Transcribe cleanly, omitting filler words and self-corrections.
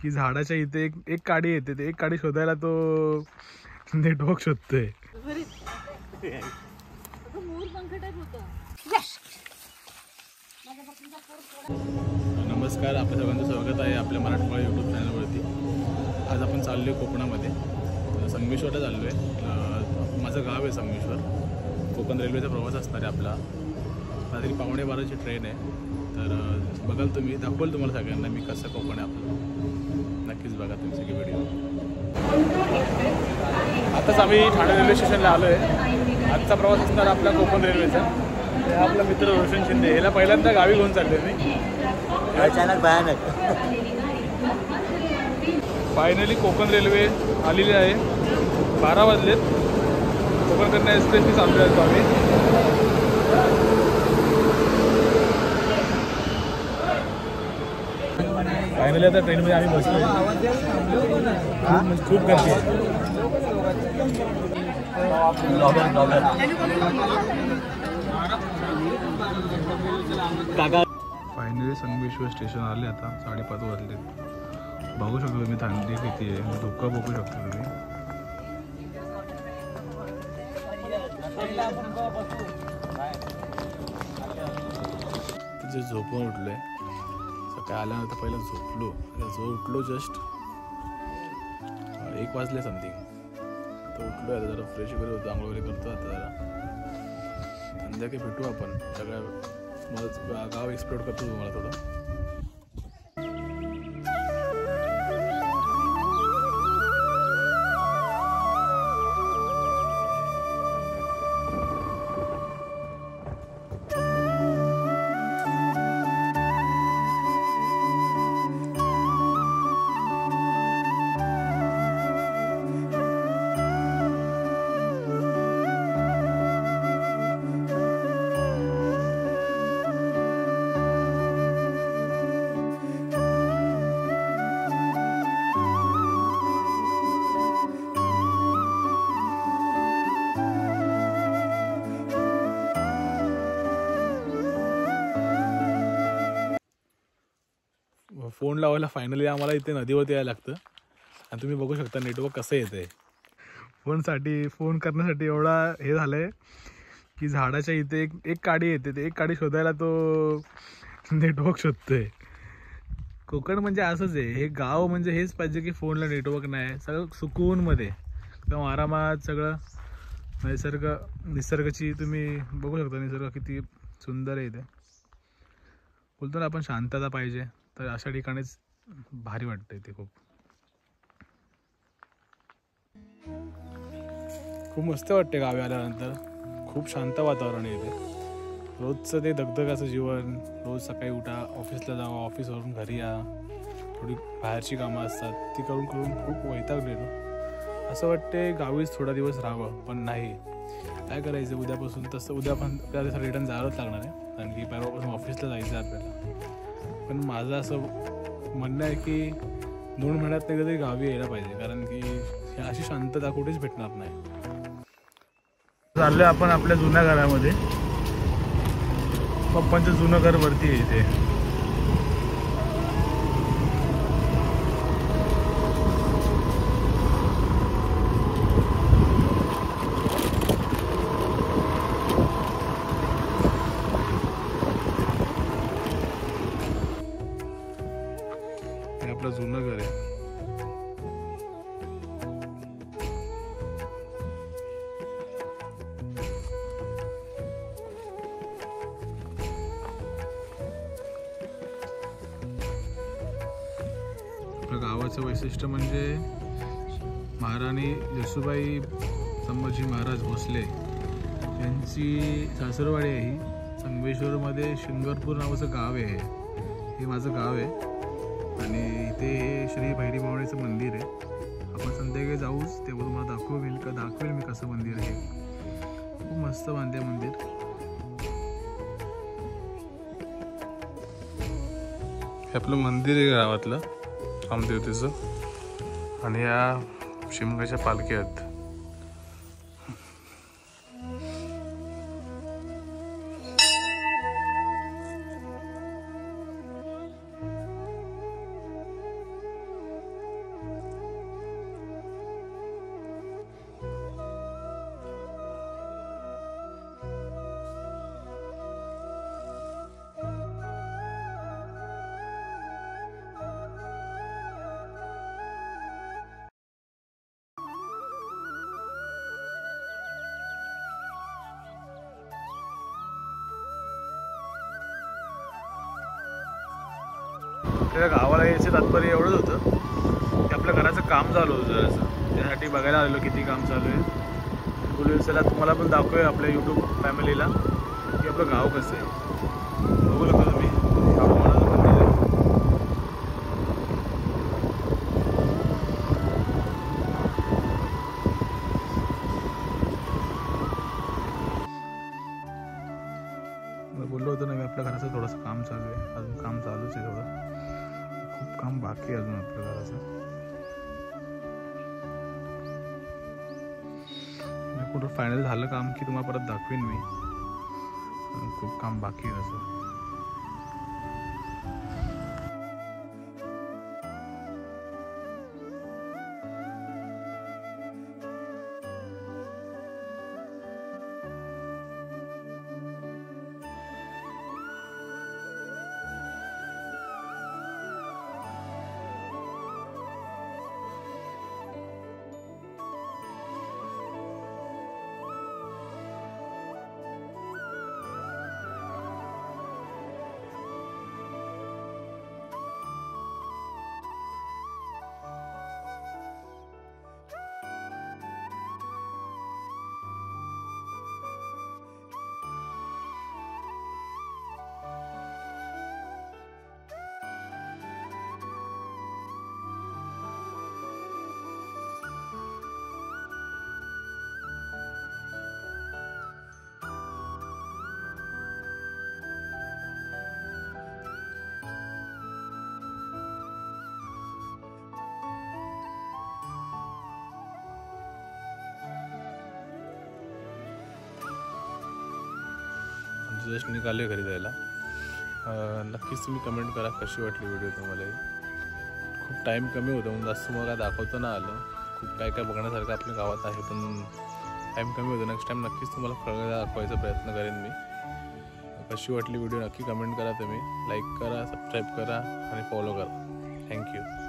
की झाडाच्या इथे एक काडी येते, ते एक काडी शोधायला तो नेटवर्क शोधतोय. नमस्कार, आपल्या सर्वांचं स्वागत आहे आपल्या मराठमोळा यूट्यूब चॅनलवरती. आज आपण चाललो आहे कोकणामध्ये, संगमेश्वरला चाललो आहे. माझं गाव आहे संगमेश्वर. कोकण रेल्वेचा प्रवास असणार आहे आपला. रात्री 11:15ची ट्रेन आहे. तर बघाल तुम्ही, दाखवाल तुम्हाला सगळ्यांना मी कसं कोकण आहे आपलं. नक्कीच बघा तुम्ही सगळे व्हिडिओ. आताच आम्ही ठाणे रेल्वे स्टेशनला आलो आहे. आजचा प्रवास असणार आपला कोकण रेल्वेचा. आपला मित्र रोशन शिंदे, याला पहिल्यांदा गावी घेऊन चालले मी. अचानक भयानक. फायनली कोकण रेल्वे आलेली आहे. 12 वाजलेत. कोकण कन्या एक्सप्रेसनी चाललो आहे आम्ही. फायनली आता ट्रेनमध्ये आम्ही बसलो. खूप गर्दी आहे. फायनली संगमेश्वर स्टेशन आले. आता 5:30 वाजले. बघू शकतो तुम्ही थंडी किती आहे, धुकं बघू शकतो तुम्ही. तिथे झोपून उठलोय. सकाळी आल्यानंतर पहिलं झोपलो. जो उठलो जस्ट 1 वाजले समथिंग. तर उठलो. आता जरा फ्रेश वगैरे होतो, आंघोळ वगैरे करतो. आता जरा संध्याकाळी भेटू आपण. सगळ्या मला गाव एक्सप्लोर करतो तुम्हाला थोडं. फोन लावायला फायनली आम्हाला इथे नदीवरती यायला लागतं. आणि तुम्ही बघू शकता नेटवर्क कसं येतं आहे. फोन करण्यासाठी एवढा हे झालं आहे की झाडाच्या इथे एक काडी येते, ते एक काडी शोधायला तो नेटवर्क शोधतोय. कोकण म्हणजे असंच आहे. हे गाव म्हणजे हेच पाहिजे की फोनला नेटवर्क नाही. सगळं सुकूनमध्ये एकदम आरामात सगळं. निसर्गाची तुम्ही बघू शकता. निसर्ग किती सुंदर आहे इथे. बोलतो ना आपण शांतता पाहिजे, तर अशा ठिकाणीच भारी वाटतं इथे. खूप मस्त वाटते गावी आल्यानंतर. खूप शांत वातावरण आहे इथे. रोजचं ते दगदगाचं जीवन. रोज सकाळी उठा, ऑफिसला जावा, ऑफिसवरून घरी या, थोडी बाहेरची कामं असतात ती करून खूप वैतागलेलो. असं वाटते गावीच थोडा दिवस राहावं, पण नाही. काय करायचं, उद्यापासून तसं उद्या पण आपल्याला रिटर्न जावंच लागणार आहे. कारण की परवापासून ऑफिसला जायचं आहे आपल्याला. पण माझं असं म्हणणं आहे की 2 महिन्यात कधीतरी गावी यायला पाहिजे. कारण की अशी शांतता कुठेच भेटणार नाही. चाललोय आपण आपल्या जुन्या घरामध्ये. पप्पांचं जुनं घर वरती आहे इथे. आपलं जुनं घर आहे. आपल्या गावाचं वैशिष्ट्य म्हणजे महाराणी जसूबाई संभाजी महाराज भोसले यांची सासरवाडी आहे ही. संगमेश्वरमध्ये शिंगरपूर नावाचं गाव आहे. हे माझं गाव आहे. आणि इथे श्री भैरी मावळीचं मंदिर आहे. आपण संध्याकाळी जाऊच, तेव्हा तुम्हाला दाखवेल मी कसं मंदिर आहे. खूप मस्त बांधते मंदिर. हे आपलं मंदिर आहे गावातलं रामदेवतेचं. आणि या शिमग्याच्या पालख्या आहेत. आपल्या गावाला यायचं तात्पर्य एवढंच होतं की आपल्या घराचं काम चालू होतं जरासं, त्यासाठी बघायला आलेलो किती काम चालू आहे. बोलू चला तुम्हाला पण दाखवूया आपल्या यूट्यूब फॅमिलीला की आपलं गाव कसं आहे. बघू शकता तुम्ही बाळूमामाचं मंदिर आहे. बोललो होतो ना मी आपल्या घराचं थोडंसं काम चालू आहे, अजून काम चालूच आहे, थोडं खूप काम बाकी आहे अजून आपल्या घराचं. कुठं फायनल झालं काम की तुम्हाला परत दाखवीन मी. खूप काम बाकी आहे असं. जस्ट निघाले घरी जायला. नक्कीच तुम्ही कमेंट करा कशी वाटली व्हिडिओ तुम्हाला. खूप टाईम कमी होतं म्हणून जास्त मला दाखवता ना आलं. खूप काय काय बघण्यासारखं आपल्या गावात आहे पण टाईम कमी होतं. नेक्स्ट टाईम नक्कीच तुम्हाला दाखवायचा प्रयत्न करेन मी. कशी वाटली व्हिडिओ नक्की कमेंट करा तुम्ही. लाईक करा, सबस्क्राईब करा आणि फॉलो करा. थँक्यू.